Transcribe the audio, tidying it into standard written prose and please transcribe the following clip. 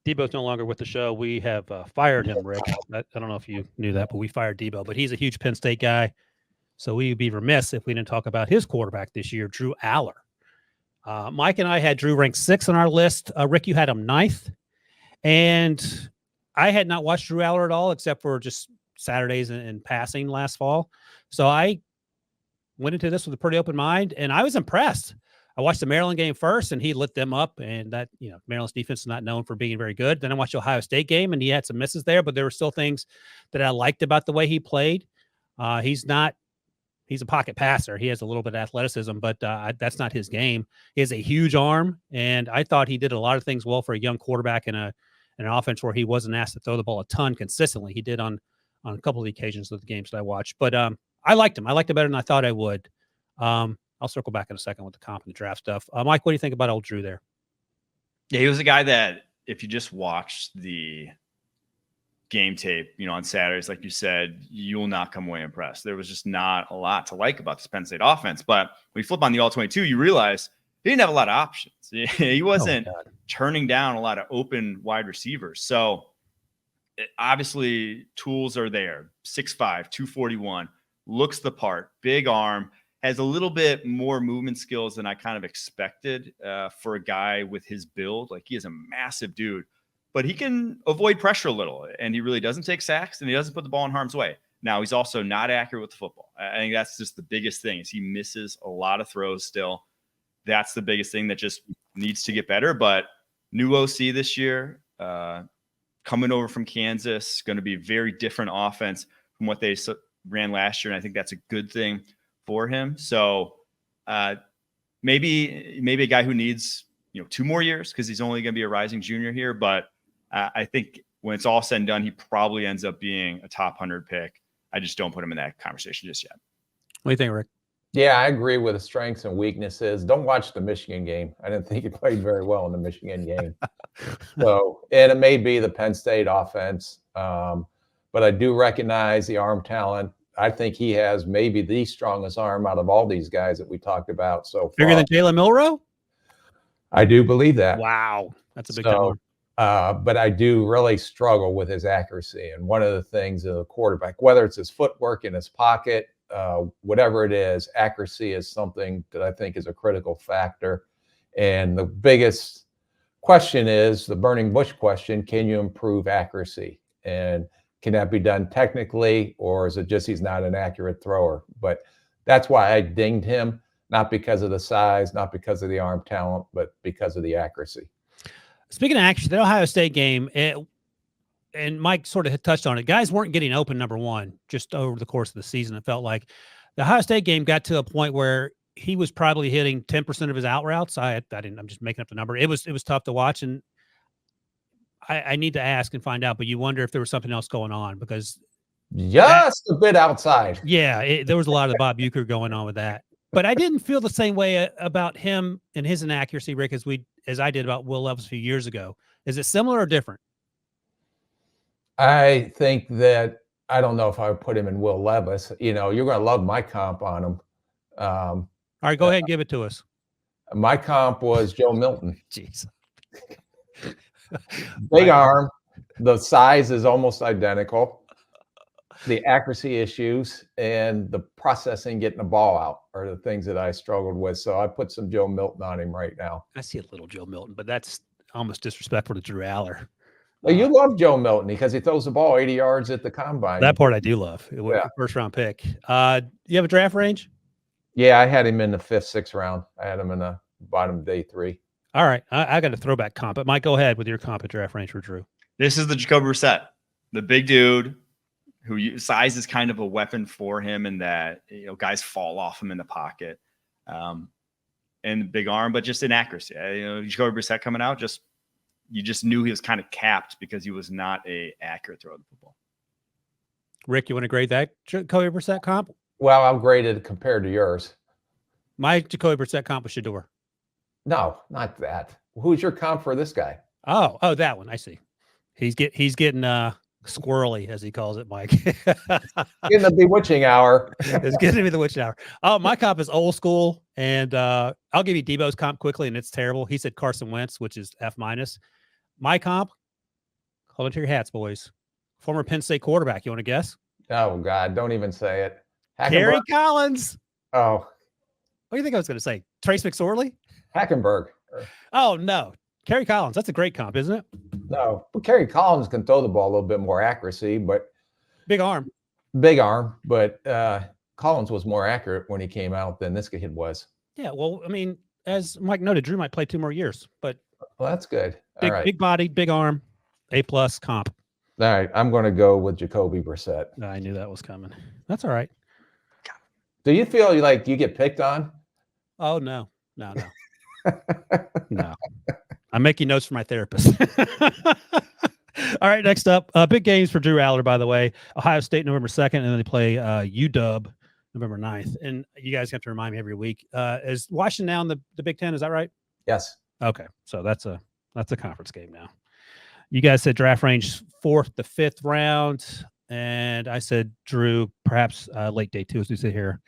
Debo's no longer with the show. We have fired him, Rick. I don't know if you knew that, but we fired Debo. But he's a huge Penn State guy. So we'd be remiss if we didn't talk about his quarterback this year, Drew Allar. Mike and I had Drew ranked 6th on our list. Rick, you had him 9th. And I had not watched Drew Allar at all, except for just Saturdays and passing last fall. So I went into this with a pretty open mind, and I was impressed. I watched the Maryland game first, and he lit them up, and that, Maryland's defense is not known for being very good. Then I watched the Ohio State game, and he had some misses there, but there were still things that I liked about the way he played. He's a pocket passer. He has a little bit of athleticism, but that's not his game. He has a huge arm, and I thought he did a lot of things well for a young quarterback in an offense where he wasn't asked to throw the ball a ton consistently. He did on a couple of the occasions of the games that I watched, but I liked him. I liked him better than I thought I would. I'll circle back in a second with the comp and the draft stuff. Mike, what do you think about old Drew there? Yeah, he was a guy that if you just watched the game tape, on Saturdays, like you said, you will not come away impressed. There was just not a lot to like about this Penn State offense. But when you flip on the All-22, you realize he didn't have a lot of options. He wasn't turning down a lot of open wide receivers. So obviously tools are there. 6'5", 241, looks the part, big arm, has a little bit more movement skills than I kind of expected for a guy with his build. Like, he is a massive dude, but he can avoid pressure a little, and he really doesn't take sacks, and he doesn't put the ball in harm's way. Now, he's also not accurate with the football. I think that's just the biggest thing, is he misses a lot of throws still. That's the biggest thing that just needs to get better. But new OC this year, coming over from Kansas, going to be a very different offense from what they ran last year, and I think that's a good thing for him. So maybe a guy who needs 2 more years, because he's only going to be a rising junior here. But I think when it's all said and done, he probably ends up being a top 100 pick. I just don't put him in that conversation just yet. What do you think, Rick? Yeah, I agree with the strengths and weaknesses. Don't watch the Michigan game. I didn't think he played very well in the Michigan game. And it may be the Penn State offense, but I do recognize the arm talent. I think he has maybe the strongest arm out of all these guys that we talked about so far. Bigger than Jalen Milroe? I do believe that. Wow, that's a big arm. But I do really struggle with his accuracy. And one of the things of a quarterback, whether it's his footwork in his pocket, whatever it is, accuracy is something that I think is a critical factor. And the biggest question is the burning bush question: can you improve accuracy? And can that be done technically, or is it just he's not an accurate thrower? But that's why I dinged him, not because of the size, not because of the arm talent, but because of the accuracy. Speaking of accuracy, the Ohio State game, and Mike sort of touched on it, guys weren't getting open, number one, just over the course of the season. It felt like the Ohio State game got to a point where he was probably hitting 10% of his out routes. I'm just making up the number. It was tough to watch, and I need to ask and find out, but you wonder if there was something else going on, because just a bit outside. Yeah, there was a lot of Bob Uecker going on with that. But I didn't feel the same way about him and his inaccuracy, Rick, as I did about Will Levis a few years ago. Is it similar or different? I think that, I don't know if I would put him in Will Levis. You're going to love my comp on him. All right, go ahead and give it to us. My comp was Joe Milton. Jeez. Big arm. The size is almost identical. The accuracy issues and the processing, getting the ball out, are the things that I struggled with. So I put some Joe Milton on him right now. I see a little Joe Milton, but that's almost disrespectful to Drew Allar. Well, you love Joe Milton because he throws the ball 80 yards at the combine. That part I do love. It was a first-round pick. You have a draft range? Yeah, I had him in the 5th, 6th round. I had him in the bottom day 3. All right. I got a throwback comp, but Mike, go ahead with your comp at draft range for Drew. This is the Jacoby Brissett, the big dude who size is kind of a weapon for him, in that guys fall off him in the pocket, and big arm, but just inaccuracy. Jacoby Brissett coming out, you just knew he was kind of capped because he was not a accurate throw of the football. Rick, you want to grade that Jacoby Brissett comp? Well, I'll grade it compared to yours. My Jacoby Brissett comp was Shedeur. No, not that. Who's your comp for this guy? Oh, that one. I see. He's getting squirrely, as he calls it, Mike. In the bewitching hour. It's getting to be the witching hour. Oh, my comp is old school, and I'll give you Debo's comp quickly, and it's terrible. He said Carson Wentz, which is F-. My comp, Hold on to your hats, boys. Former Penn State quarterback. You want to guess? Oh God, don't even say it. Kerry Hackenberg? Collins. Oh, What do you think I was going to say? Trace McSorley? Hackenberg. Oh, no. Kerry Collins. That's a great comp, isn't it? No, but Kerry Collins can throw the ball a little bit more accuracy, but Big arm. big arm. But Collins was more accurate when he came out than this kid was. Yeah, well, I mean, as Mike noted, Drew might play 2 more years, but Well, that's good. big, All right. big body, big arm, A+ comp. All right. I'm going to go with Jacoby Brissett. I knew that was coming. That's all right. Do you feel like you get picked on? Oh, no. No. No. I'm making notes for my therapist. All right, next up, big games for Drew Allar, by the way. Ohio State, November 2nd, and then they play UW, November 9th. And you guys have to remind me every week. Is Washington now in the Big Ten? Is that right? Yes. Okay, so that's a conference game now. You guys said draft range 4th to 5th round, and I said Drew perhaps late day 2 as we sit here.